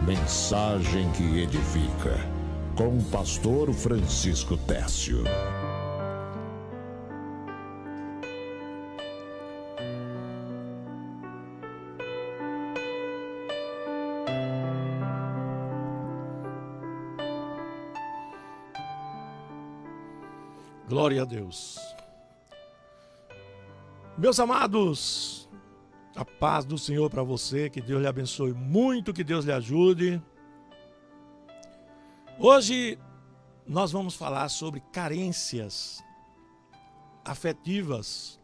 Mensagem que edifica, com o pastor Francisco Tércio. Glória a Deus. Meus amados, a paz do Senhor para você, que Deus lhe abençoe muito, que Deus lhe ajude. Hoje nós vamos falar sobre carências afetivas,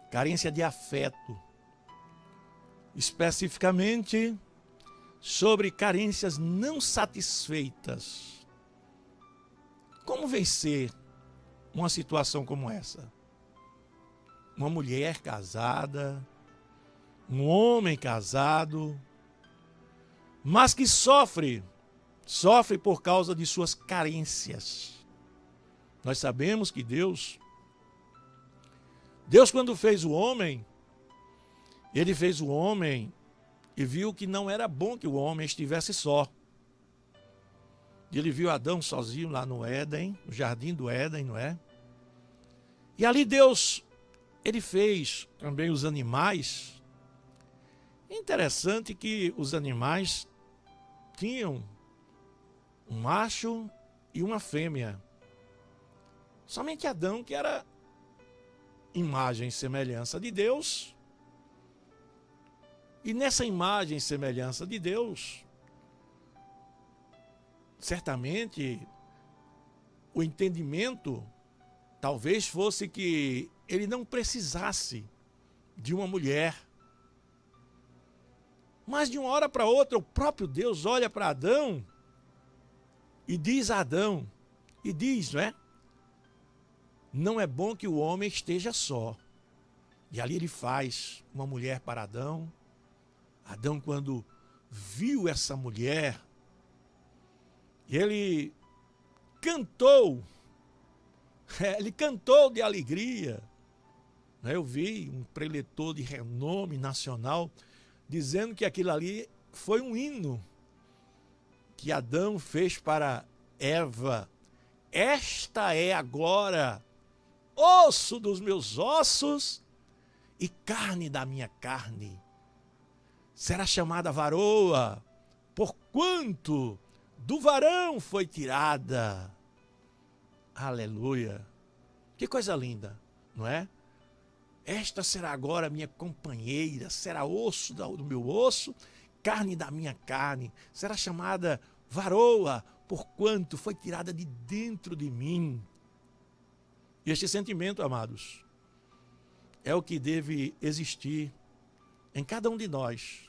carência de afeto, especificamente sobre carências não satisfeitas. Como vencer uma situação como essa? Uma mulher casada, um homem casado, mas que sofre por causa de suas carências. Nós sabemos que Deus quando fez o homem, ele fez o homem e viu que não era bom que o homem estivesse só. Ele viu Adão sozinho lá no Éden, no jardim do Éden, não é? E ali Deus, ele fez também os animais. Interessante que os animais tinham um macho e uma fêmea. Somente Adão, que era imagem e semelhança de Deus. E nessa imagem e semelhança de Deus, certamente o entendimento talvez fosse que ele não precisasse de uma mulher. Mas de uma hora para outra, o próprio Deus olha para Adão e diz a Adão, não é? Não é bom que o homem esteja só. E ali ele faz uma mulher para Adão. Adão, quando viu essa mulher, ele cantou de alegria. Eu vi um preletor de renome nacional dizendo que aquilo ali foi um hino que Adão fez para Eva. Esta é agora osso dos meus ossos e carne da minha carne. Será chamada varoa, porquanto do varão foi tirada. Aleluia. Que coisa linda, não é? Esta será agora minha companheira, será osso do meu osso, carne da minha carne. Será chamada varoa, porquanto foi tirada de dentro de mim. E este sentimento, amados, é o que deve existir em cada um de nós.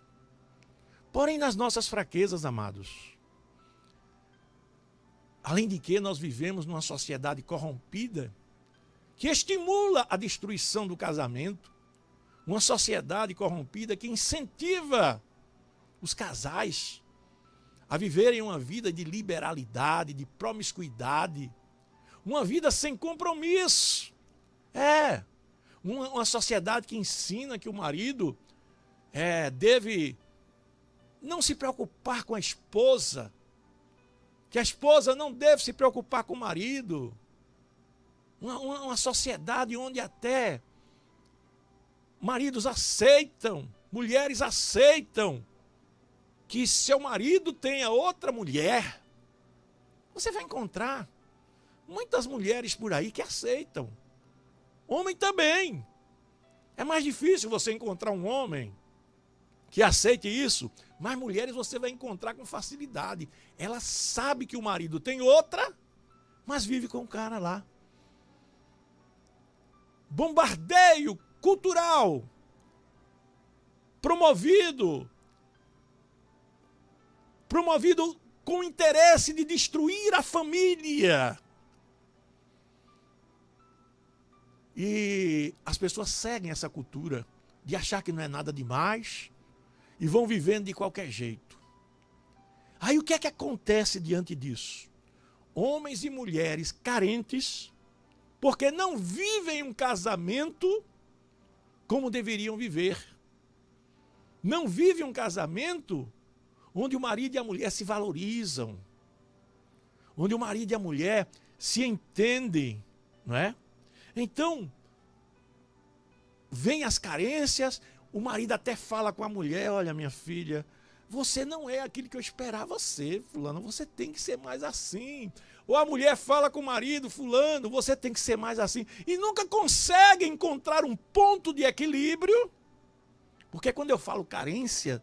Porém, nas nossas fraquezas, amados, além de que nós vivemos numa sociedade corrompida, que estimula a destruição do casamento, uma sociedade corrompida que incentiva os casais a viverem uma vida de liberalidade, de promiscuidade, uma vida sem compromisso. Uma sociedade que ensina que o marido deve não se preocupar com a esposa, que a esposa não deve se preocupar com o marido. Uma sociedade onde até maridos aceitam, mulheres aceitam que seu marido tenha outra mulher. Você vai encontrar muitas mulheres por aí que aceitam. Homem também. É mais difícil você encontrar um homem que aceite isso, mas mulheres você vai encontrar com facilidade. Ela sabe que o marido tem outra, mas vive com o cara lá. Bombardeio cultural promovido com o interesse de destruir a família. E as pessoas seguem essa cultura de achar que não é nada demais e vão vivendo de qualquer jeito. Aí o que é que acontece diante disso? Homens e mulheres carentes, porque não vivem um casamento como deveriam viver. Não vivem um casamento onde o marido e a mulher se valorizam, onde o marido e a mulher se entendem, não é? Então, vem as carências, o marido até fala com a mulher, olha, minha filha, você não é aquilo que eu esperava ser, fulano, você tem que ser mais assim. Ou a mulher fala com o marido, fulano, você tem que ser mais assim. E nunca consegue encontrar um ponto de equilíbrio. Porque quando eu falo carência,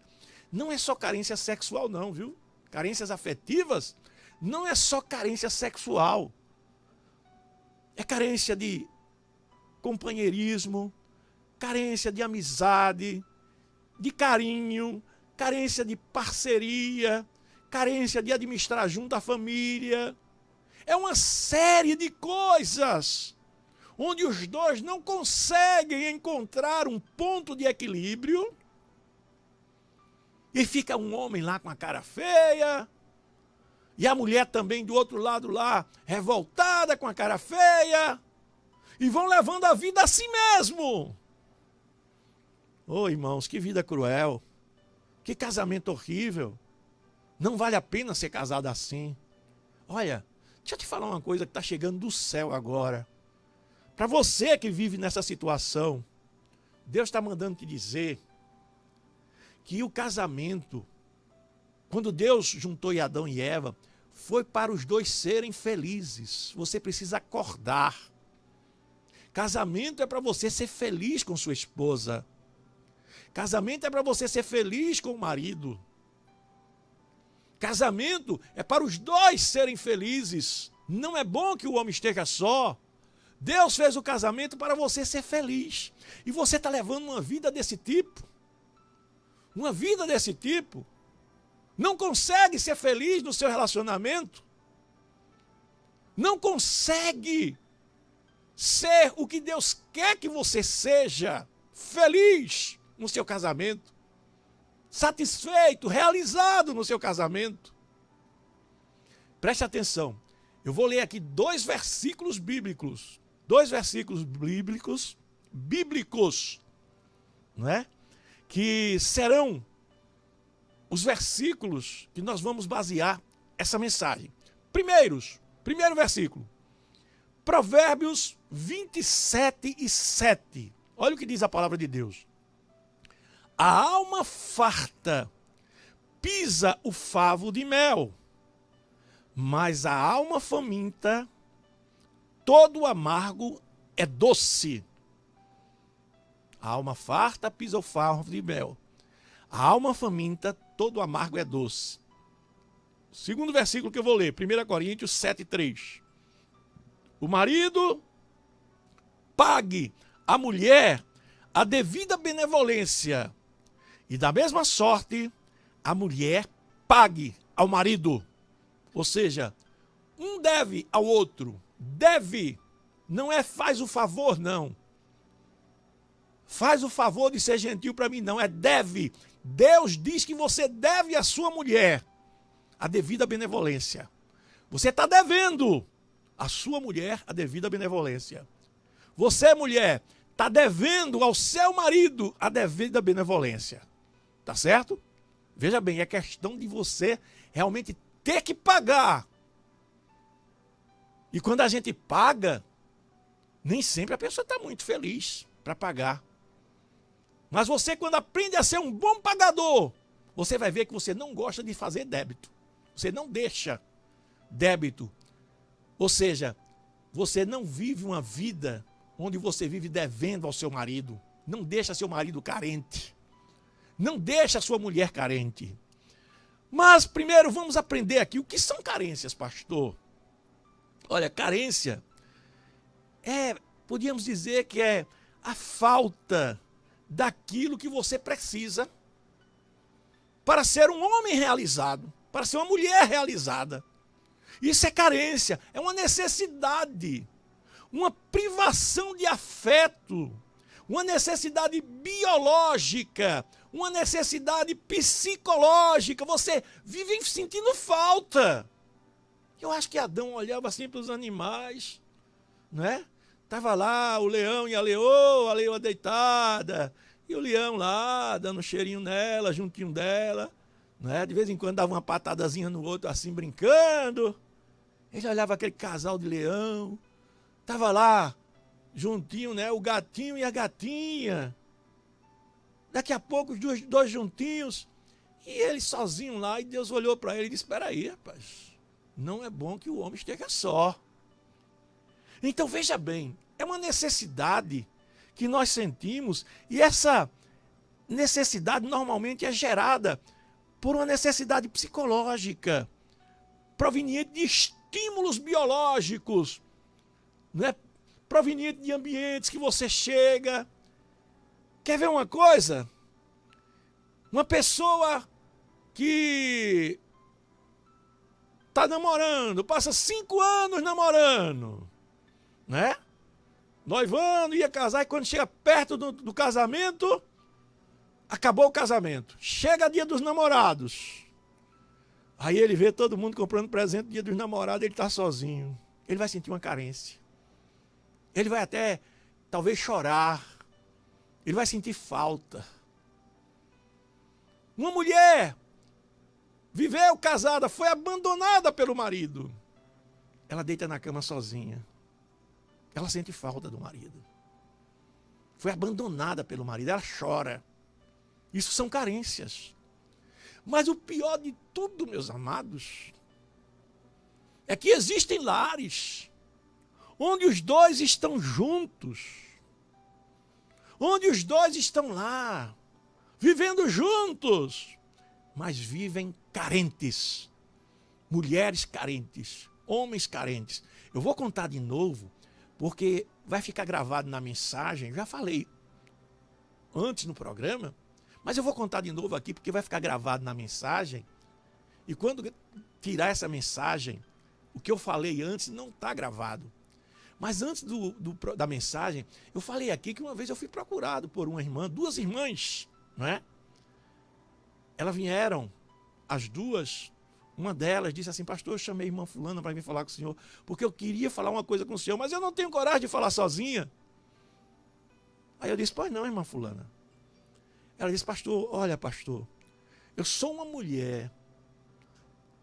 não é só carência sexual não, viu? Carências afetivas não é só carência sexual. É carência de companheirismo, carência de amizade, de carinho, carência de parceria, carência de administrar junto a família. É uma série de coisas onde os dois não conseguem encontrar um ponto de equilíbrio e fica um homem lá com a cara feia e a mulher também do outro lado lá revoltada com a cara feia e vão levando a vida a si mesmo. Ô, irmãos, que vida cruel. Que casamento horrível. Não vale a pena ser casado assim. Olha, deixa eu te falar uma coisa que está chegando do céu agora. Para você que vive nessa situação, Deus está mandando te dizer que o casamento, quando Deus juntou Adão e Eva, foi para os dois serem felizes. Você precisa acordar. Casamento é para você ser feliz com sua esposa. Casamento é para você ser feliz com o marido. Casamento é para os dois serem felizes. Não é bom que o homem esteja só. Deus fez o casamento para você ser feliz. E você está levando uma vida desse tipo. Uma vida desse tipo. Não consegue ser feliz no seu relacionamento. Não consegue ser o que Deus quer que você seja. Feliz no seu casamento, satisfeito, realizado no seu casamento. Preste atenção, eu vou ler aqui dois versículos bíblicos, não é? Que serão os versículos que nós vamos basear essa mensagem. Primeiro versículo, Provérbios 27:7. Olha o que diz a palavra de Deus. A alma farta pisa o favo de mel, mas a alma faminta, todo amargo é doce. A alma farta pisa o favo de mel, a alma faminta, todo amargo é doce. Segundo versículo que eu vou ler, 1 Coríntios 7:3. O marido pague à mulher a devida benevolência, e da mesma sorte, a mulher pague ao marido. Ou seja, um deve ao outro. Deve. Não é faz o favor, não. Faz o favor de ser gentil para mim, não. É deve. Deus diz que você deve à sua mulher a devida benevolência. Você está devendo à sua mulher a devida benevolência. Você, mulher, está devendo ao seu marido a devida benevolência. Tá certo? Veja bem, é questão de você realmente ter que pagar. E quando a gente paga, nem sempre a pessoa está muito feliz para pagar. Mas você, quando aprende a ser um bom pagador, você vai ver que você não gosta de fazer débito. Você não deixa débito. Ou seja, você não vive uma vida onde você vive devendo ao seu marido. Não deixa seu marido carente. Não deixa sua mulher carente. Mas primeiro vamos aprender aqui o que são carências, pastor. Olha, carência podíamos dizer que é a falta daquilo que você precisa para ser um homem realizado, para ser uma mulher realizada. Isso é carência, é uma necessidade, uma privação de afeto, uma necessidade biológica, uma necessidade psicológica. Você vive sentindo falta. Eu acho que Adão olhava assim para os animais, não é? Estava lá o leão e a leoa deitada, e o leão lá dando um cheirinho nela, juntinho dela. né? De vez em quando dava uma patadazinha no outro, assim, brincando. Ele olhava aquele casal de leão. Estava lá, juntinho, né? O gatinho e a gatinha. Daqui a pouco, os dois juntinhos. E ele sozinho lá, e Deus olhou para ele e disse: espera aí, rapaz. Não é bom que o homem esteja só. Então, veja bem, é uma necessidade que nós sentimos, e essa necessidade normalmente é gerada por uma necessidade psicológica, proveniente de estímulos biológicos, né? Proveniente de ambientes que você chega. Quer ver uma coisa? Uma pessoa que está namorando, passa 5 anos namorando, né? Noivando, ia casar, e quando chega perto do casamento, acabou o casamento. Chega dia dos namorados. Aí ele vê todo mundo comprando presente dia dos namorados, ele está sozinho. Ele vai sentir uma carência. Ele vai até, talvez, chorar. Ele vai sentir falta. Uma mulher viveu casada, foi abandonada pelo marido. Ela deita na cama sozinha. Ela sente falta do marido. Foi abandonada pelo marido, ela chora. Isso são carências. Mas o pior de tudo, meus amados, é que existem lares onde os dois estão juntos, onde os dois estão lá, vivendo juntos, mas vivem carentes. Mulheres carentes, homens carentes. Eu vou contar de novo, porque vai ficar gravado na mensagem. Já falei antes no programa, mas eu vou contar de novo aqui, porque vai ficar gravado na mensagem. E quando tirar essa mensagem, o que eu falei antes não está gravado. Mas antes da mensagem, eu falei aqui que uma vez eu fui procurado por uma irmã, 2 irmãs, não é? Elas vieram, as duas. Uma delas disse assim: pastor, eu chamei a irmã fulana para vir falar com o senhor, porque eu queria falar uma coisa com o senhor, mas eu não tenho coragem de falar sozinha. Aí eu disse: pois não, irmã fulana. Ela disse: pastor, olha, pastor, eu sou uma mulher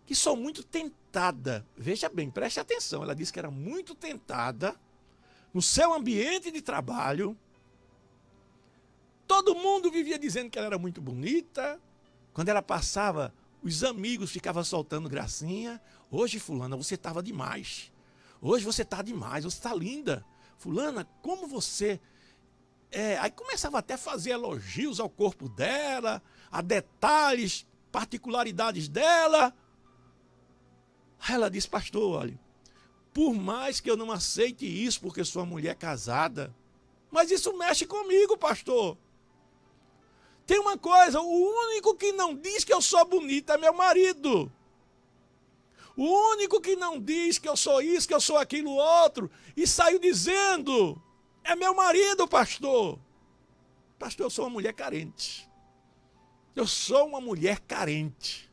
que sou muito tentada. Veja bem, preste atenção. Ela disse que era muito tentada no seu ambiente de trabalho. Todo mundo vivia dizendo que ela era muito bonita. Quando ela passava, os amigos ficavam soltando gracinha. Hoje, fulana, você estava demais. Hoje você está demais, você está linda. Fulana, como você... Aí começava até a fazer elogios ao corpo dela, a detalhes, particularidades dela. Aí ela disse: pastor, olha, por mais que eu não aceite isso porque sou uma mulher casada, mas isso mexe comigo, pastor. Tem uma coisa, o único que não diz que eu sou bonita é meu marido. O único que não diz que eu sou isso, que eu sou aquilo outro, e saiu dizendo, é meu marido, pastor. Pastor, eu sou uma mulher carente. Eu sou uma mulher carente.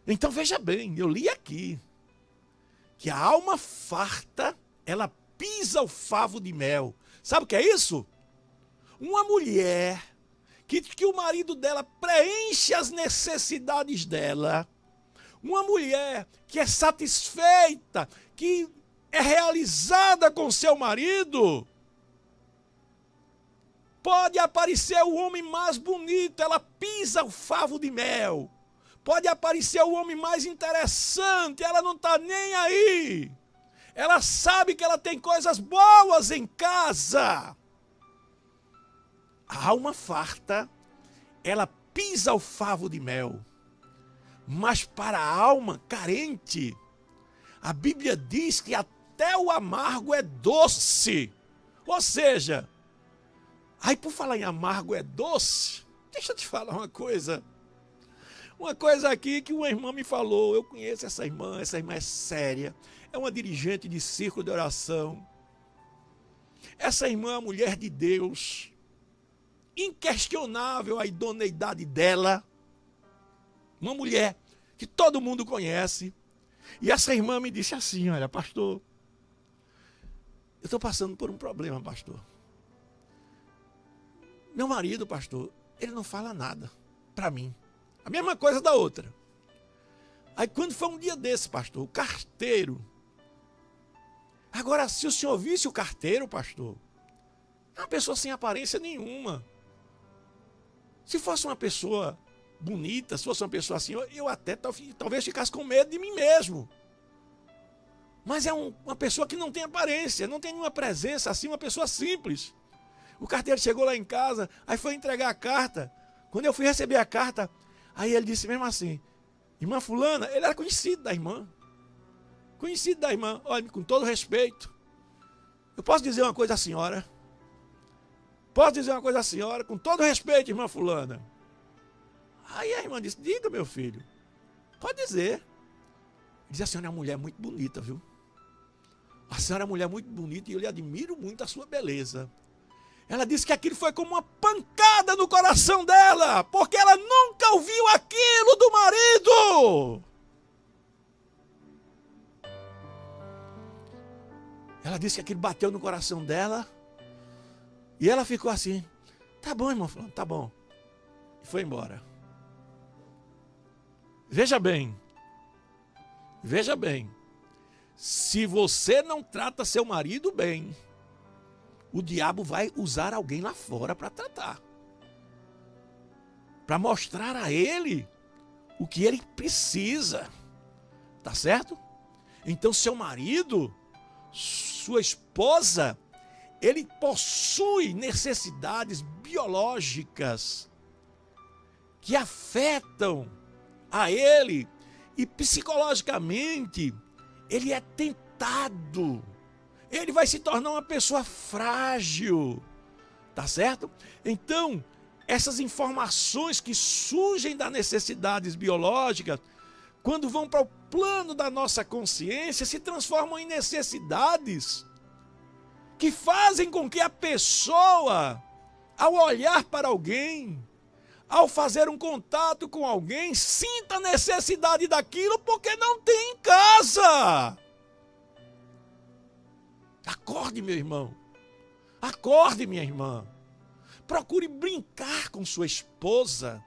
Então veja bem, eu li aqui que a alma farta, ela pisa o favo de mel. Sabe o que é isso? Uma mulher que o marido dela preenche as necessidades dela. Uma mulher que é satisfeita, que é realizada com seu marido. Pode aparecer o homem mais bonito, ela pisa o favo de mel. Pode aparecer o homem mais interessante, ela não está nem aí. Ela sabe que ela tem coisas boas em casa. A alma farta, ela pisa o favo de mel. Mas para a alma carente, a Bíblia diz que até o amargo é doce. Ou seja, aí por falar em amargo é doce, deixa eu te falar uma coisa. Uma coisa aqui que uma irmã me falou, eu conheço essa irmã é séria, é uma dirigente de círculo de oração. Essa irmã é uma mulher de Deus, inquestionável a idoneidade dela, uma mulher que todo mundo conhece. E essa irmã me disse assim: olha, pastor, eu estou passando por um problema, pastor. Meu marido, pastor, ele não fala nada para mim. A mesma coisa da outra. Aí quando foi um dia desse, pastor, o carteiro. Agora, se o senhor visse o carteiro, pastor, é uma pessoa sem aparência nenhuma. Se fosse uma pessoa bonita, se fosse uma pessoa assim, eu até talvez ficasse com medo de mim mesmo. Mas é uma pessoa que não tem aparência, não tem nenhuma presença assim, uma pessoa simples. O carteiro chegou lá em casa, aí foi entregar a carta. Quando eu fui receber a carta, aí ele disse mesmo assim, irmã fulana, ele era conhecido da irmã. Conhecido da irmã, olha, com todo respeito. Eu posso dizer uma coisa à senhora? Posso dizer uma coisa à senhora, com todo respeito, irmã fulana? Aí a irmã disse, diga, meu filho. Pode dizer. Ele disse, a senhora é uma mulher muito bonita, viu? A senhora é uma mulher muito bonita e eu lhe admiro muito a sua beleza. Ela disse que aquilo foi como uma pancada no coração dela, porque ela nunca ouviu aquilo do marido. Ela disse que aquilo bateu no coração dela e ela ficou assim, tá bom, irmão, tá bom. E foi embora. Veja bem, se você não trata seu marido bem, o diabo vai usar alguém lá fora para tratar. Para mostrar a ele o que ele precisa. Tá certo? Então seu marido, sua esposa, ele possui necessidades biológicas que afetam a ele e psicologicamente ele é tentado. Ele vai se tornar uma pessoa frágil, tá certo? Então, essas informações que surgem das necessidades biológicas, quando vão para o plano da nossa consciência, se transformam em necessidades que fazem com que a pessoa, ao olhar para alguém, ao fazer um contato com alguém, sinta a necessidade daquilo porque não tem em casa. Acorde, meu irmão. Acorde, minha irmã. Procure brincar com sua esposa.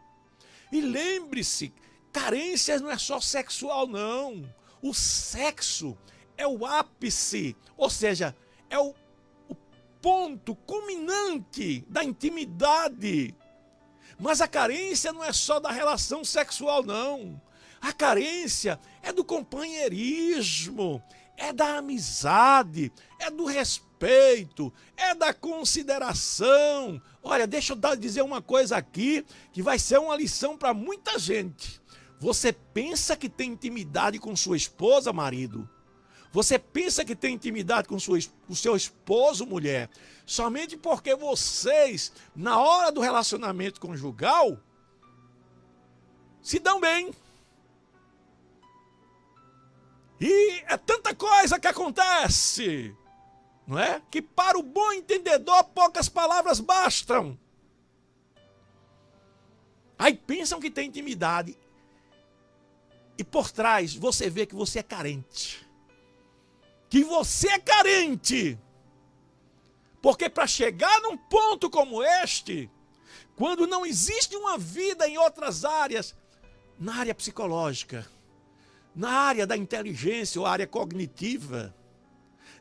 E lembre-se, carências não é só sexual, não. O sexo é o ápice, ou seja, é o ponto culminante da intimidade. Mas a carência não é só da relação sexual, não. A carência é do companheirismo, é da amizade, é do respeito, é da consideração. Olha, deixa eu dizer uma coisa aqui que vai ser uma lição para muita gente. Você pensa que tem intimidade com sua esposa, marido? Você pensa que tem intimidade com o seu esposo, mulher, somente porque vocês, na hora do relacionamento conjugal, se dão bem. E é tanta coisa que acontece, não é? Que para o bom entendedor poucas palavras bastam. Aí pensam que tem intimidade e por trás você vê que você é carente. Que você é carente. Porque para chegar num ponto como este, quando não existe uma vida em outras áreas, na área psicológica, na área da inteligência ou área cognitiva,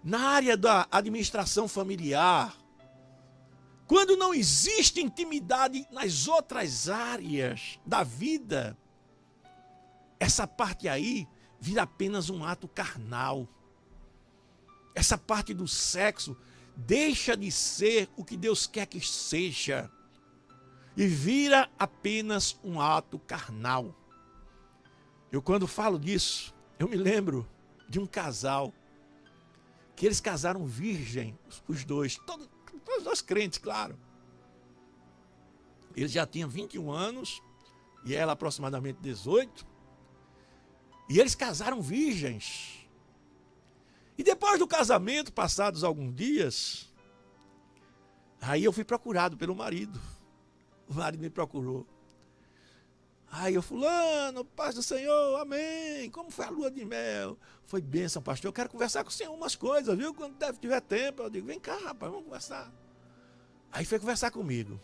na área da administração familiar, quando não existe intimidade nas outras áreas da vida, essa parte aí vira apenas um ato carnal. Essa parte do sexo deixa de ser o que Deus quer que seja e vira apenas um ato carnal. Eu quando falo disso, eu me lembro de um casal que eles casaram virgem, os dois, todos os dois crentes, claro. Ele já tinha 21 anos e ela aproximadamente 18. E eles casaram virgens. E depois do casamento, passados alguns dias, aí eu fui procurado pelo marido. O marido me procurou. Aí eu, fulano, paz do Senhor, amém. Como foi a lua de mel? Foi bênção, pastor. Eu quero conversar com o senhor umas coisas, viu? Quando tiver tempo, eu digo, vem cá, rapaz, vamos conversar. Aí foi conversar comigo.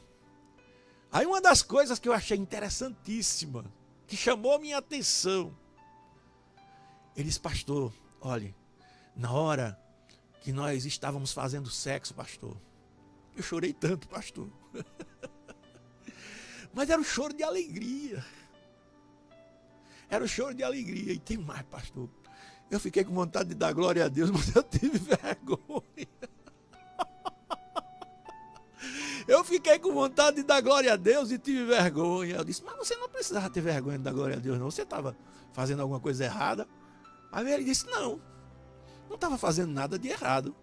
Aí uma das coisas que eu achei interessantíssima, que chamou minha atenção, ele disse: pastor, olhe, na hora que nós estávamos fazendo sexo, pastor, eu chorei tanto, pastor. Mas era um choro de alegria. Era um choro de alegria. E tem mais, pastor. Eu fiquei com vontade de dar glória a Deus, mas eu tive vergonha. Eu fiquei com vontade de dar glória a Deus e tive vergonha. Eu disse: mas você não precisava ter vergonha de dar glória a Deus, não. Você estava fazendo alguma coisa errada. Aí ele disse: não estava fazendo nada de errado.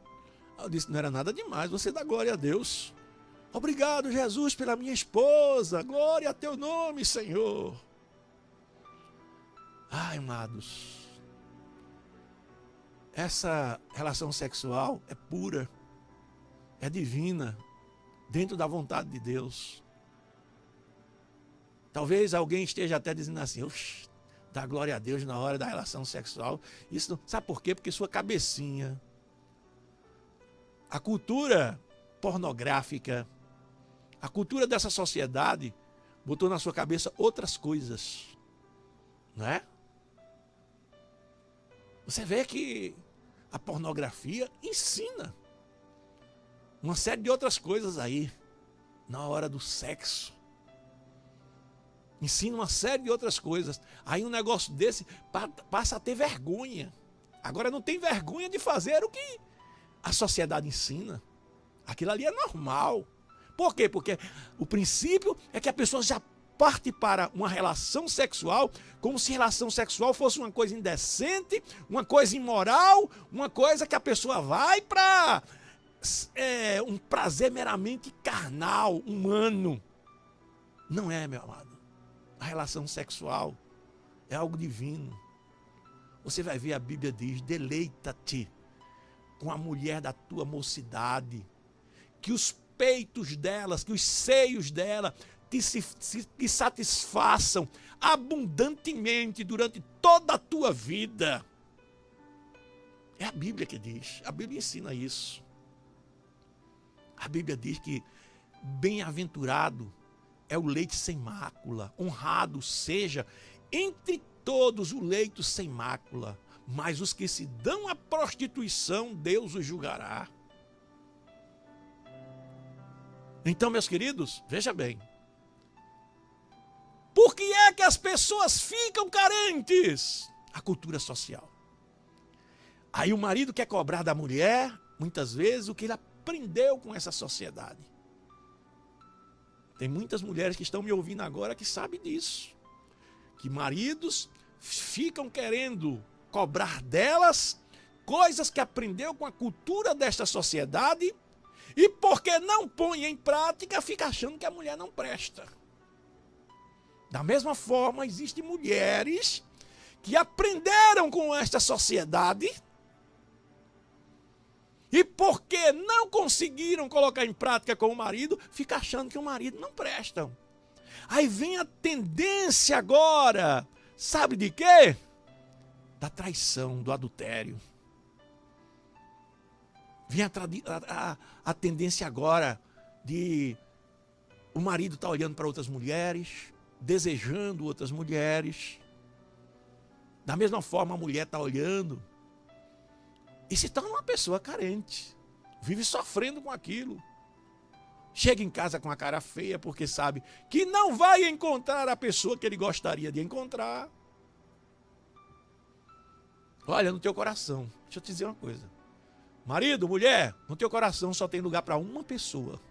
Eu disse: não era nada demais, você dá glória a Deus. Obrigado, Jesus, pela minha esposa. Glória a teu nome, Senhor. Ai, amados, essa relação sexual é pura, é divina, dentro da vontade de Deus. Talvez alguém esteja até dizendo assim: dá glória a Deus na hora da relação sexual. Isso não... Sabe por quê? Porque sua cabecinha, a cultura pornográfica, a cultura dessa sociedade botou na sua cabeça outras coisas, não é? Você vê que a pornografia ensina uma série de outras coisas aí, na hora do sexo. Ensina uma série de outras coisas. Aí um negócio desse passa a ter vergonha. Agora não tem vergonha de fazer o que a sociedade ensina. Aquilo ali é normal. Por quê? Porque o princípio é que a pessoa já parte para uma relação sexual como se relação sexual fosse uma coisa indecente, uma coisa imoral, uma coisa que a pessoa vai para um prazer meramente carnal, humano. Não é, meu amado. A relação sexual é algo divino. Você vai ver, a Bíblia diz: deleita-te com a mulher da tua mocidade, que os peitos delas, que os seios dela te satisfaçam abundantemente durante toda a tua vida. É a Bíblia que diz. A Bíblia ensina isso. A Bíblia diz que bem-aventurado é o leite sem mácula, honrado seja entre todos o leito sem mácula, mas os que se dão à prostituição, Deus os julgará. Então, meus queridos, veja bem. Por que é que as pessoas ficam carentes? A cultura social. Aí o marido quer cobrar da mulher, muitas vezes, o que ele aprendeu com essa sociedade. Tem muitas mulheres que estão me ouvindo agora que sabem disso. Que maridos ficam querendo cobrar delas coisas que aprendeu com a cultura desta sociedade e porque não põe em prática, fica achando que a mulher não presta. Da mesma forma, existem mulheres que aprenderam com esta sociedade e porque não conseguiram colocar em prática com o marido, fica achando que o marido não presta. Aí vem a tendência agora, sabe de quê? Da traição, do adultério. Vem a tendência agora de o marido estar olhando para outras mulheres, desejando outras mulheres. Da mesma forma, a mulher está olhando e se torna uma pessoa carente. Vive sofrendo com aquilo. Chega em casa com a cara feia porque sabe que não vai encontrar a pessoa que ele gostaria de encontrar. Olha, no teu coração, deixa eu te dizer uma coisa. Marido, mulher, no teu coração só tem lugar para uma pessoa.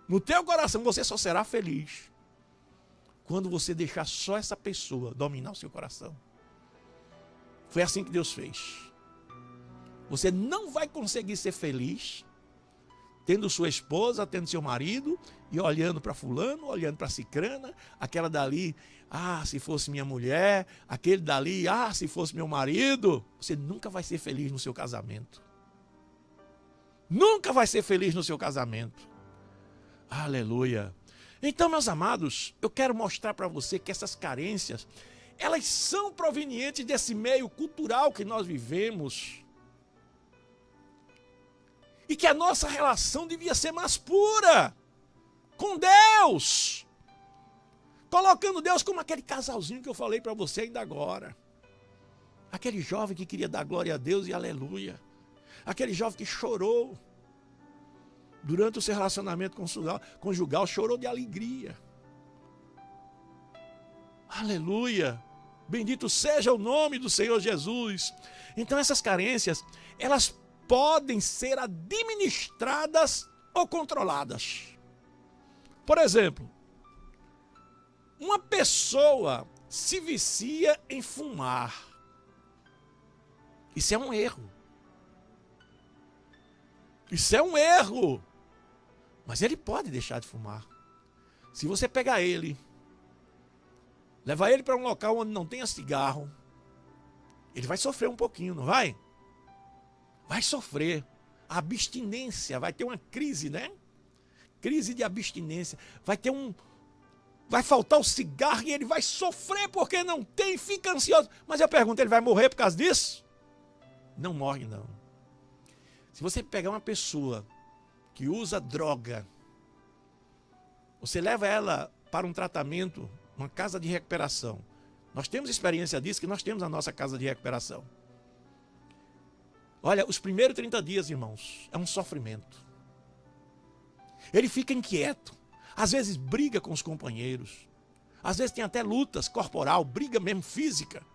No teu coração você só será feliz quando você deixar só essa pessoa dominar o seu coração. Foi assim que Deus fez. Você não vai conseguir ser feliz tendo sua esposa, tendo seu marido e olhando para fulano, olhando para cicrana, aquela dali, se fosse minha mulher, aquele dali, se fosse meu marido. Você nunca vai ser feliz no seu casamento. Nunca vai ser feliz no seu casamento. Aleluia. Então, meus amados, eu quero mostrar para você que essas carências, elas são provenientes desse meio cultural que nós vivemos. E que a nossa relação devia ser mais pura. com Deus. Colocando Deus como aquele casalzinho que eu falei para você ainda agora. Aquele jovem que queria dar glória a Deus e aleluia. Aquele jovem que chorou durante o seu relacionamento conjugal, chorou de alegria. Aleluia. Bendito seja o nome do Senhor Jesus. Então essas carências, elas podem ser administradas ou controladas. Por exemplo, uma pessoa se vicia em fumar. Isso é um erro. Isso é um erro. Mas ele pode deixar de fumar. Se você pegar ele, levar ele para um local onde não tenha cigarro, ele vai sofrer um pouquinho, não vai? Vai sofrer. A abstinência, vai ter uma crise, né? Crise de abstinência. Vai faltar o cigarro e ele vai sofrer porque não tem, fica ansioso. Mas eu pergunto, ele vai morrer por causa disso? Não morre, não. Se você pegar uma pessoa que usa droga, você leva ela para um tratamento, uma casa de recuperação. Nós temos experiência disso, que nós temos a nossa casa de recuperação. Olha, os primeiros 30 dias, irmãos, é um sofrimento. Ele fica inquieto. Às vezes briga com os companheiros. Às vezes tem até lutas corporal, briga mesmo física.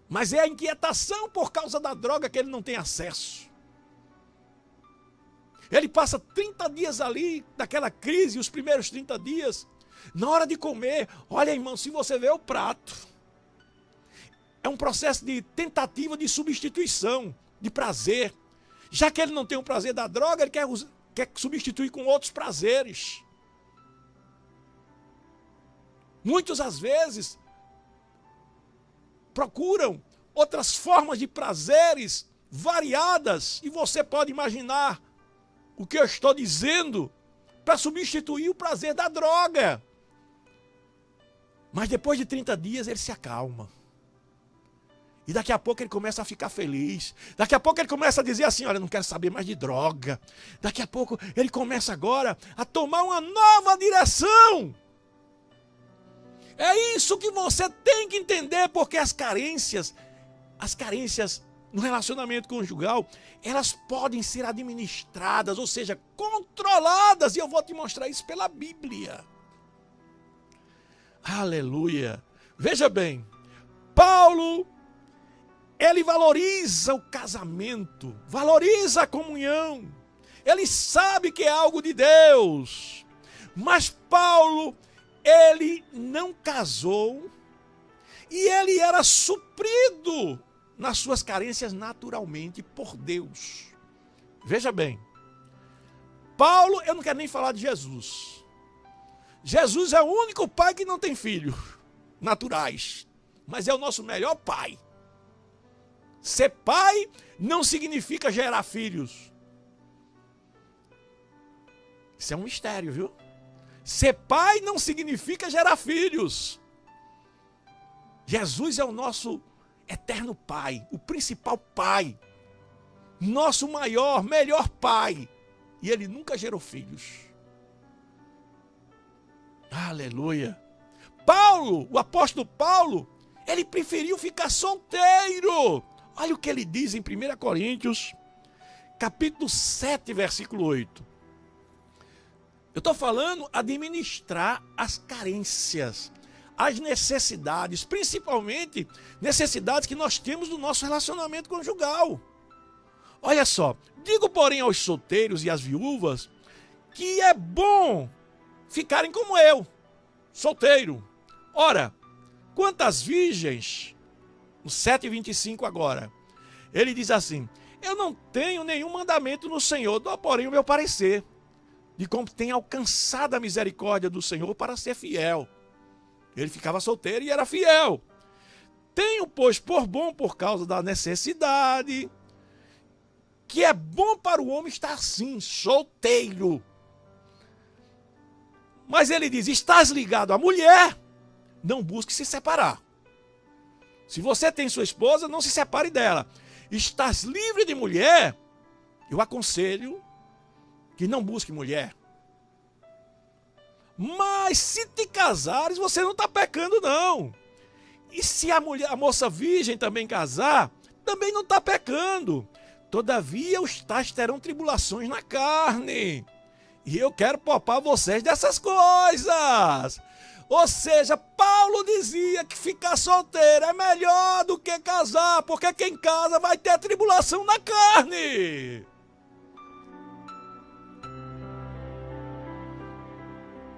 Mas é a inquietação por causa da droga que ele não tem acesso. Ele passa 30 dias ali, daquela crise, os primeiros 30 dias. Na hora de comer, olha, irmão, se você vê o prato, é um processo de tentativa de substituição, de prazer. Já que ele não tem o prazer da droga, ele quer substituir com outros prazeres. Muitos, às vezes, procuram outras formas de prazeres variadas, e você pode imaginar o que eu estou dizendo, para substituir o prazer da droga. Mas depois de 30 dias ele se acalma. E daqui a pouco ele começa a ficar feliz. Daqui a pouco ele começa a dizer assim, olha, não quero saber mais de droga. Daqui a pouco ele começa agora a tomar uma nova direção. É isso que você tem que entender, porque as carências no relacionamento conjugal, elas podem ser administradas, ou seja, controladas. E eu vou te mostrar isso pela Bíblia. Aleluia. Veja bem, Paulo, ele valoriza o casamento, valoriza a comunhão. Ele sabe que é algo de Deus. Mas Paulo, ele não casou e ele era suprido nas suas carências naturalmente por Deus. Veja bem, Paulo, eu não quero nem falar de Jesus. Jesus é o único pai que não tem filhos naturais, mas é o nosso melhor pai. Ser pai não significa gerar filhos. Isso é um mistério, viu? Ser pai não significa gerar filhos. Jesus é o nosso eterno pai, o principal pai, nosso maior, melhor pai. E ele nunca gerou filhos. Aleluia. Paulo, o apóstolo Paulo, ele preferiu ficar solteiro. Olha o que ele diz em 1 Coríntios, capítulo 7, versículo 8. Eu estou falando administrar as carências, as necessidades, principalmente necessidades que nós temos do nosso relacionamento conjugal. Olha só, digo porém aos solteiros e às viúvas que é bom ficarem como eu, solteiro. Ora, quantas virgens, no 7:25 agora, ele diz assim, eu não tenho nenhum mandamento no Senhor, dou porém o meu parecer, de como tem alcançado a misericórdia do Senhor para ser fiel. Ele ficava solteiro e era fiel. Tenho, pois, por bom por causa da necessidade, que é bom para o homem estar assim, solteiro. Mas ele diz, estás ligado à mulher, não busque se separar. Se você tem sua esposa, não se separe dela. Estás livre de mulher, eu aconselho que não busque mulher. Mas se te casares, você não está pecando, não. E se a moça virgem também casar, também não está pecando. Todavia, os tais terão tribulações na carne. E eu quero poupar vocês dessas coisas. Ou seja, Paulo dizia que ficar solteiro é melhor do que casar, porque quem casa vai ter tribulação na carne.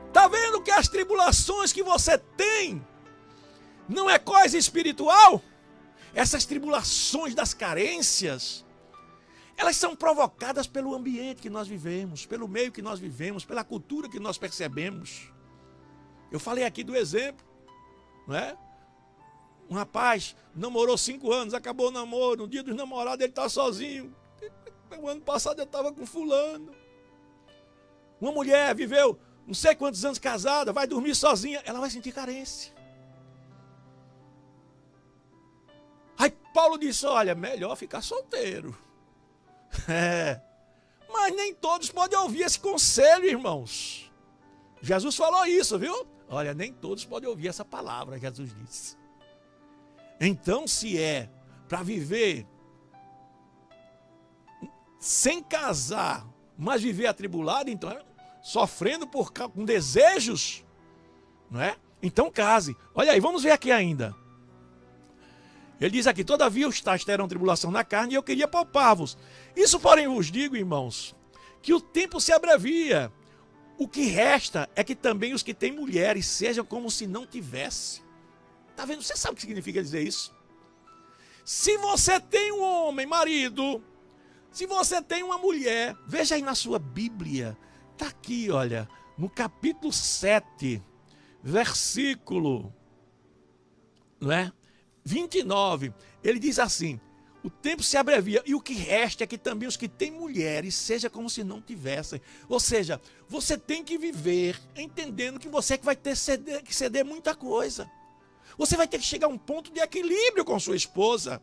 Está vendo que as tribulações que você tem não é coisa espiritual? Essas tribulações das carências, elas são provocadas pelo ambiente que nós vivemos, pelo meio que nós vivemos, pela cultura que nós percebemos. Eu falei aqui do exemplo, não é? Um rapaz namorou 5 anos, acabou o namoro, no dia dos namorados ele está sozinho. O ano passado eu estava com fulano. Uma mulher viveu não sei quantos anos casada, vai dormir sozinha, ela vai sentir carência. Aí Paulo disse, olha, melhor ficar solteiro. Mas nem todos podem ouvir esse conselho, irmãos. Jesus falou isso, viu? Olha, nem todos podem ouvir essa palavra, Jesus disse. Então, se é para viver sem casar, mas viver atribulado, então sofrendo com desejos, não é? Então case. Olha aí, vamos ver aqui ainda. Ele diz aqui, todavia os tais terão tribulação na carne e eu queria poupar-vos. Isso, porém, vos digo, irmãos, que o tempo se abrevia. O que resta é que também os que têm mulheres sejam como se não tivesse. Tá vendo? Você sabe o que significa dizer isso? Se você tem um homem, marido, se você tem uma mulher, veja aí na sua Bíblia, tá aqui, olha, no capítulo 7, versículo, não é? 29, ele diz assim, o tempo se abrevia e o que resta é que também os que têm mulheres seja como se não tivessem. Ou seja, você tem que viver entendendo que você vai ter que ceder muita coisa. Você vai ter que chegar a um ponto de equilíbrio com sua esposa.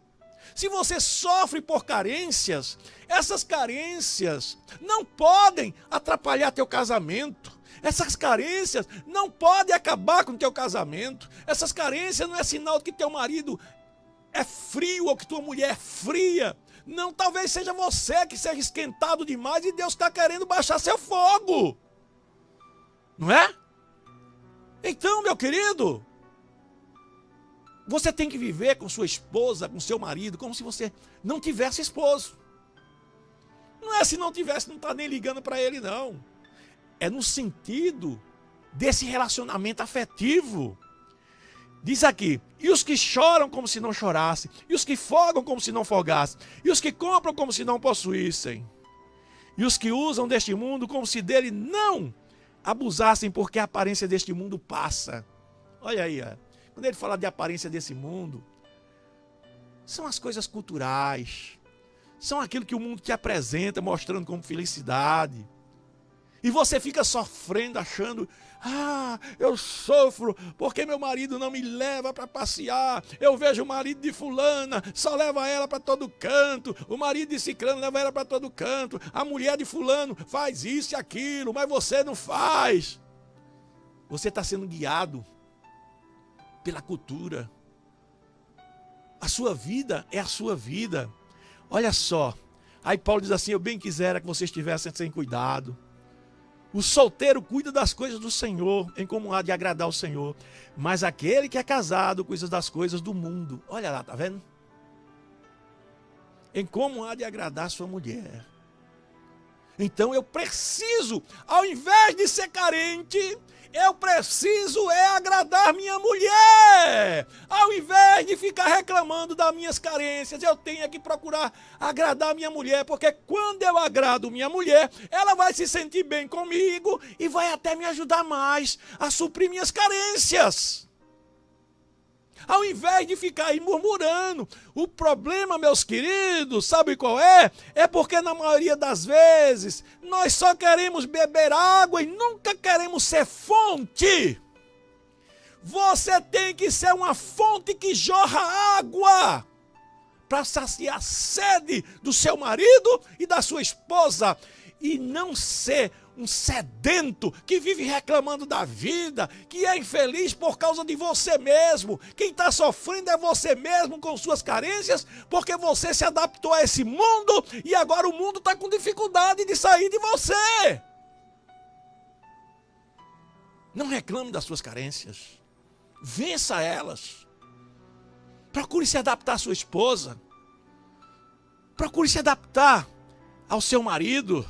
Se você sofre por carências, essas carências não podem atrapalhar teu casamento. Essas carências não podem acabar com teu casamento. Essas carências não é sinal de que teu marido é frio ou que tua mulher é fria. Não, talvez seja você que seja esquentado demais e Deus está querendo baixar seu fogo. Não é? Então, meu querido, você tem que viver com sua esposa, com seu marido, como se você não tivesse esposo. Não é se não tivesse, não está nem ligando para ele, não. É no sentido desse relacionamento afetivo. Diz aqui, e os que choram como se não chorassem, e os que fogam como se não fogassem, e os que compram como se não possuíssem, e os que usam deste mundo como se dele não abusassem, porque a aparência deste mundo passa. Olha aí, ó. Quando ele fala de aparência desse mundo, são as coisas culturais, são aquilo que o mundo te apresenta, mostrando como felicidade. E você fica sofrendo, achando, eu sofro porque meu marido não me leva para passear. Eu vejo o marido de fulana, só leva ela para todo canto. O marido de ciclano leva ela para todo canto. A mulher de fulano faz isso e aquilo, mas você não faz. Você está sendo guiado pela cultura. A sua vida é a sua vida. Olha só. Aí Paulo diz assim, eu bem quisera que vocês estivessem sem cuidado. O solteiro cuida das coisas do Senhor, em como há de agradar o Senhor. Mas aquele que é casado cuida das coisas do mundo. Olha lá, tá vendo? Em como há de agradar sua mulher. Então eu preciso, ao invés de ser carente, eu preciso agradar minha mulher. Ao invés de ficar reclamando das minhas carências, eu tenho que procurar agradar minha mulher, porque quando eu agrado minha mulher, ela vai se sentir bem comigo e vai até me ajudar mais a suprir minhas carências. Ao invés de ficar aí murmurando. O problema, meus queridos, sabe qual é? É porque na maioria das vezes nós só queremos beber água e nunca queremos ser fonte. Você tem que ser uma fonte que jorra água para saciar a sede do seu marido e da sua esposa. e não ser um sedento que vive reclamando da vida, que é infeliz por causa de você mesmo. Quem está sofrendo é você mesmo com suas carências, porque você se adaptou a esse mundo e agora o mundo está com dificuldade de sair de você. Não reclame das suas carências. Vença elas. Procure se adaptar à sua esposa. Procure se adaptar ao seu marido.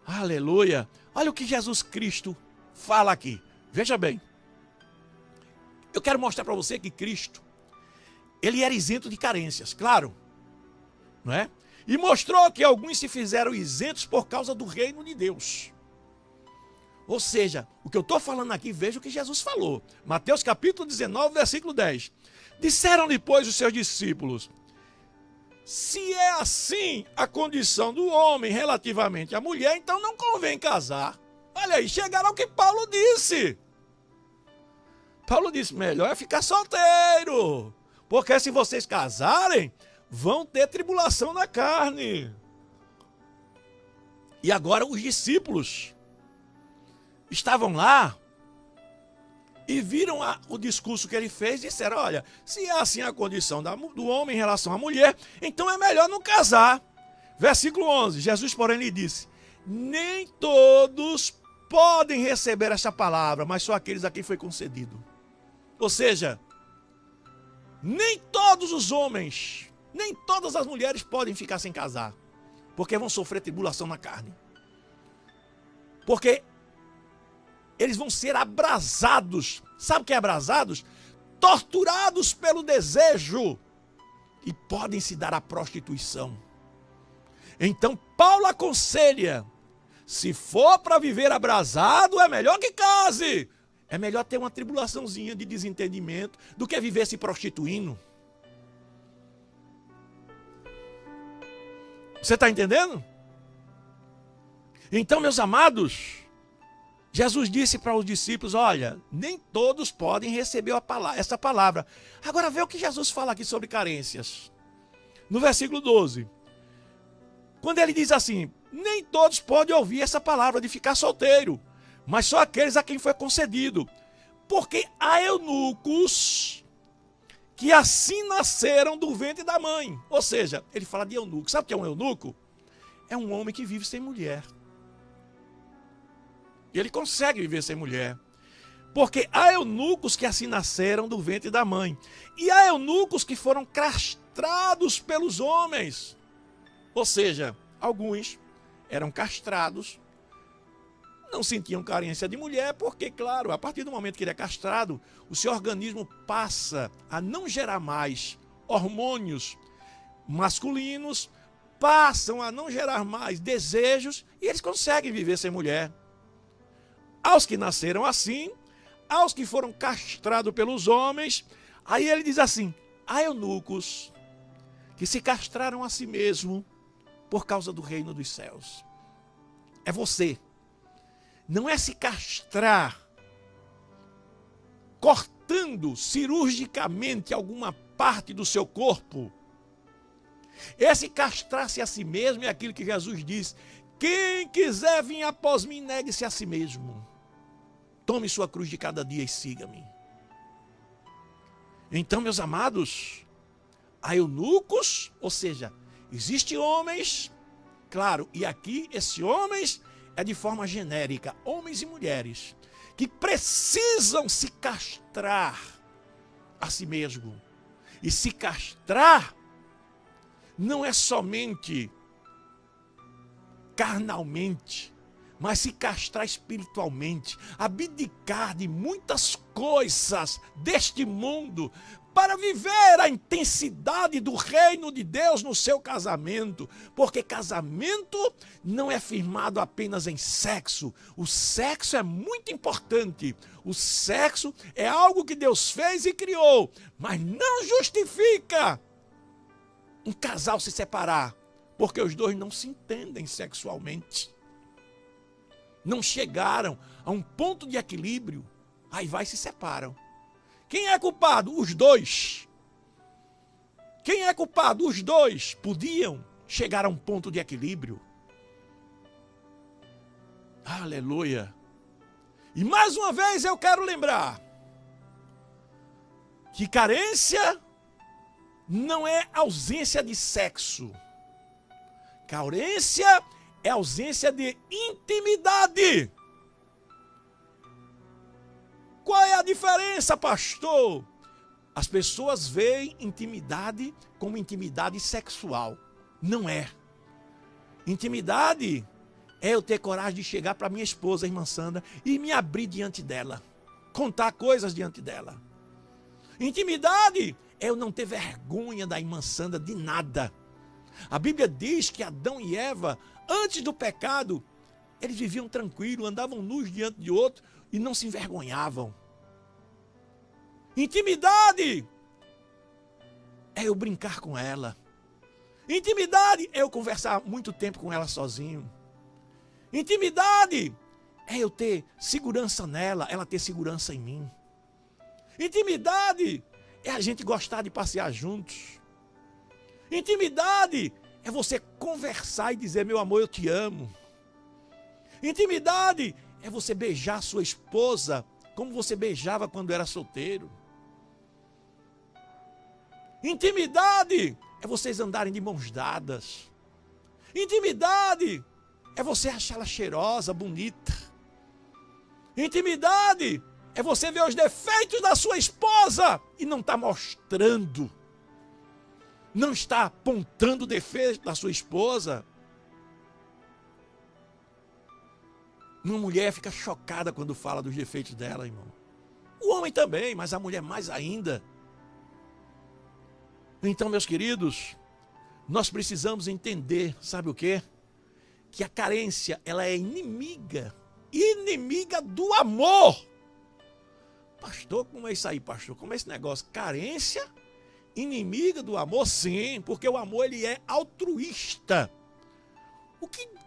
Aleluia. Olha o que Jesus Cristo fala aqui. Veja bem. Eu quero mostrar para você que Cristo, ele era isento de carências, claro. Não é? E mostrou que alguns se fizeram isentos por causa do reino de Deus. Ou seja, o que eu estou falando aqui, veja o que Jesus falou. Mateus capítulo 19, versículo 10. Disseram-lhe, pois, os seus discípulos: se é assim a condição do homem relativamente à mulher, então não convém casar. Olha aí, chegaram ao que Paulo disse. Paulo disse, melhor é ficar solteiro, porque se vocês casarem, vão ter tribulação na carne. E agora os discípulos estavam lá e viram o discurso que ele fez e disseram, olha, se é assim a condição do homem em relação à mulher, então é melhor não casar. Versículo 11, Jesus, porém, lhe disse, nem todos podem receber esta palavra, mas só aqueles a quem foi concedido. Ou seja, nem todos os homens, nem todas as mulheres podem ficar sem casar, porque vão sofrer tribulação na carne. Porque eles vão ser abrasados. Sabe o que é abrasados? Torturados pelo desejo. E podem se dar à prostituição. Então Paulo aconselha, se for para viver abrasado, é melhor que case. É melhor ter uma tribulaçãozinha de desentendimento do que viver se prostituindo. Você está entendendo? Então, meus amados, Jesus disse para os discípulos, olha, nem todos podem receber essa palavra. Agora vê o que Jesus fala aqui sobre carências. No versículo 12. Quando ele diz assim, nem todos podem ouvir essa palavra de ficar solteiro, mas só aqueles a quem foi concedido. Porque há eunucos que assim nasceram do ventre da mãe. Ou seja, ele fala de eunuco. Sabe o que é um eunuco? É um homem que vive sem mulher. E ele consegue viver sem mulher. Porque há eunucos que assim nasceram do ventre da mãe. E há eunucos que foram castrados pelos homens. Ou seja, alguns eram castrados, não sentiam carência de mulher, porque, claro, a partir do momento que ele é castrado, o seu organismo passa a não gerar mais hormônios masculinos, passam a não gerar mais desejos e eles conseguem viver sem mulher. Aos que nasceram assim, aos que foram castrados pelos homens, aí ele diz assim, há eunucos que se castraram a si mesmo por causa do reino dos céus. É você. Não é se castrar cortando cirurgicamente alguma parte do seu corpo. É se castrar-se a si mesmo, é aquilo que Jesus diz, quem quiser vir após mim, negue-se a si mesmo. Tome sua cruz de cada dia e siga-me. Então, meus amados, há eunucos, ou seja, existem homens, claro, e aqui esses homens é de forma genérica, homens e mulheres, que precisam se castrar a si mesmo. E se castrar não é somente carnalmente, mas se castrar espiritualmente, abdicar de muitas coisas deste mundo para viver a intensidade do reino de Deus no seu casamento, porque casamento não é firmado apenas em sexo. O sexo é muito importante, o sexo é algo que Deus fez e criou, mas não justifica um casal se separar, porque os dois não se entendem sexualmente. Não chegaram a um ponto de equilíbrio, aí vai e se separam. Quem é culpado? Os dois. Quem é culpado? Os dois podiam chegar a um ponto de equilíbrio. Aleluia. E mais uma vez eu quero lembrar que carência não é ausência de sexo. Carência é ausência de intimidade. Qual é a diferença, pastor? As pessoas veem intimidade como intimidade sexual. Não é. Intimidade é eu ter coragem de chegar para minha esposa, a irmã Sandra, e me abrir diante dela. Contar coisas diante dela. Intimidade é eu não ter vergonha da irmã Sandra de nada. A Bíblia diz que Adão e Eva, antes do pecado, eles viviam tranquilos, andavam nus diante de outro e não se envergonhavam. Intimidade é eu brincar com ela. Intimidade é eu conversar muito tempo com ela sozinho. Intimidade é eu ter segurança nela, ela ter segurança em mim. Intimidade é a gente gostar de passear juntos. Intimidade é você conversar e dizer, meu amor, eu te amo. Intimidade é você beijar sua esposa como você beijava quando era solteiro. Intimidade é vocês andarem de mãos dadas. Intimidade é você achar ela cheirosa, bonita. Intimidade é você ver os defeitos da sua esposa e não estar mostrando. Não está apontando o defeito da sua esposa. Uma mulher fica chocada quando fala dos defeitos dela, irmão. O homem também, mas a mulher mais ainda. Então, meus queridos, nós precisamos entender, sabe o quê? Que a carência, ela é inimiga do amor. Pastor, como é isso aí, pastor? Como é esse negócio? Carência, inimiga do amor? Sim, porque o amor, ele é altruísta.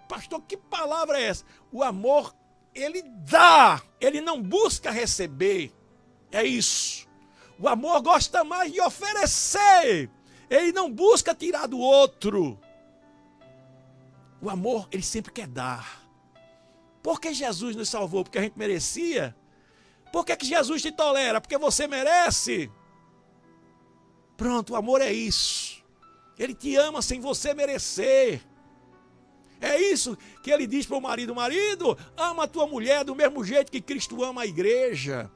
Pastor, que palavra é essa? O amor, ele dá, ele não busca receber. É isso. O amor gosta mais de oferecer. Ele não busca tirar do outro. O amor, ele sempre quer dar. Por que Jesus nos salvou? Porque a gente merecia? Por que Jesus te tolera? Porque você merece? Pronto, o amor é isso. Ele te ama sem você merecer. É isso que ele diz para o marido. Marido, ama a tua mulher do mesmo jeito que Cristo ama a igreja.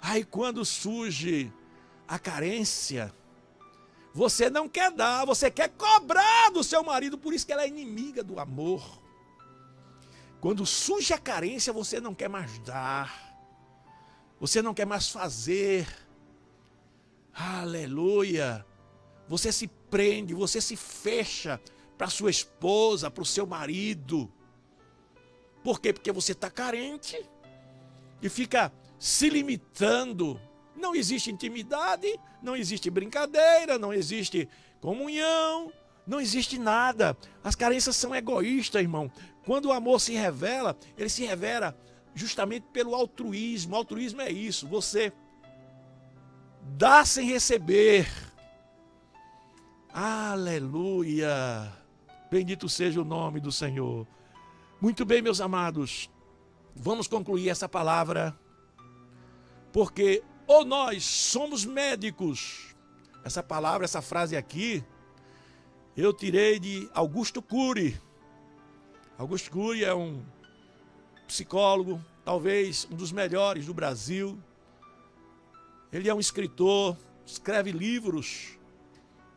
Aí quando surge a carência, você não quer dar, você quer cobrar do seu marido, por isso que ela é inimiga do amor. Quando surge a carência, você não quer mais dar, você não quer mais fazer. Aleluia! Você se prende, você se fecha para sua esposa, para o seu marido. Por quê? Porque você está carente e fica se limitando. Não existe intimidade, não existe brincadeira, não existe comunhão, não existe nada. As carências são egoístas, irmão. Quando o amor se revela, ele se revela justamente pelo altruísmo. O altruísmo é isso, você dá sem receber. Aleluia! Bendito seja o nome do Senhor. Muito bem, meus amados, vamos concluir essa palavra. Porque ou nós somos médicos. Essa palavra, essa frase aqui, eu tirei de Augusto Cury. Augusto Cury é um psicólogo, talvez um dos melhores do Brasil. Ele é um escritor, escreve livros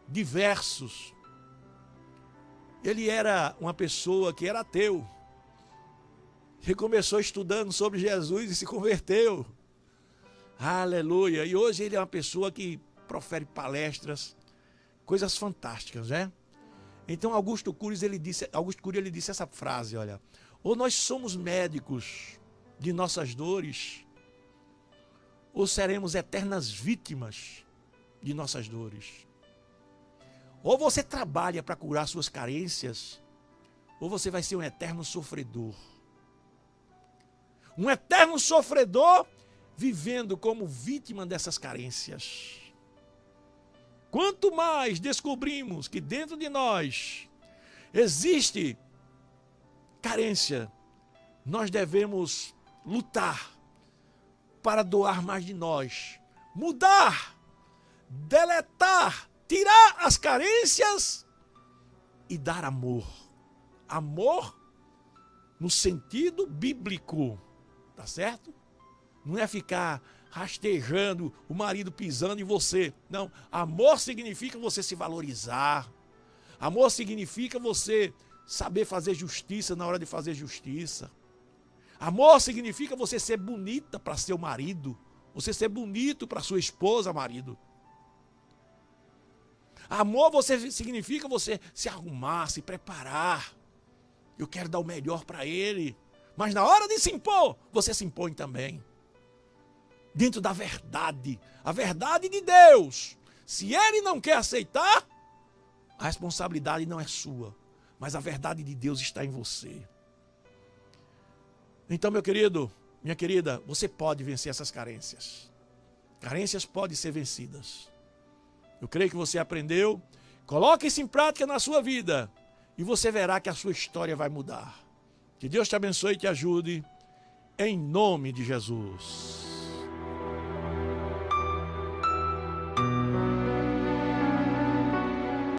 diversos. Ele era uma pessoa que era ateu. Ele começou estudando sobre Jesus e se converteu. Aleluia! E hoje ele é uma pessoa que profere palestras, coisas fantásticas, né? Então Augusto Cury ele disse essa frase, olha: ou nós somos médicos de nossas dores, ou seremos eternas vítimas de nossas dores. Ou você trabalha para curar suas carências, ou você vai ser um eterno sofredor. Um eterno sofredor vivendo como vítima dessas carências. Quanto mais descobrimos que dentro de nós existe carência, nós devemos lutar para doar mais de nós, mudar, deletar, tirar as carências e dar amor. Amor no sentido bíblico, tá certo? Não é ficar rastejando, o marido pisando em você. Não, amor significa você se valorizar. Amor significa você saber fazer justiça na hora de fazer justiça. Amor significa você ser bonita para seu marido, você ser bonito para sua esposa, marido. Amor significa você se arrumar, se preparar. Eu quero dar o melhor para ele. Mas na hora de se impor, você se impõe também. Dentro da verdade, a verdade de Deus. Se ele não quer aceitar, a responsabilidade não é sua, mas a verdade de Deus está em você. Então, meu querido, minha querida, você pode vencer essas carências. Carências podem ser vencidas. Eu creio que você aprendeu. Coloque isso em prática na sua vida e você verá que a sua história vai mudar. Que Deus te abençoe e te ajude, em nome de Jesus.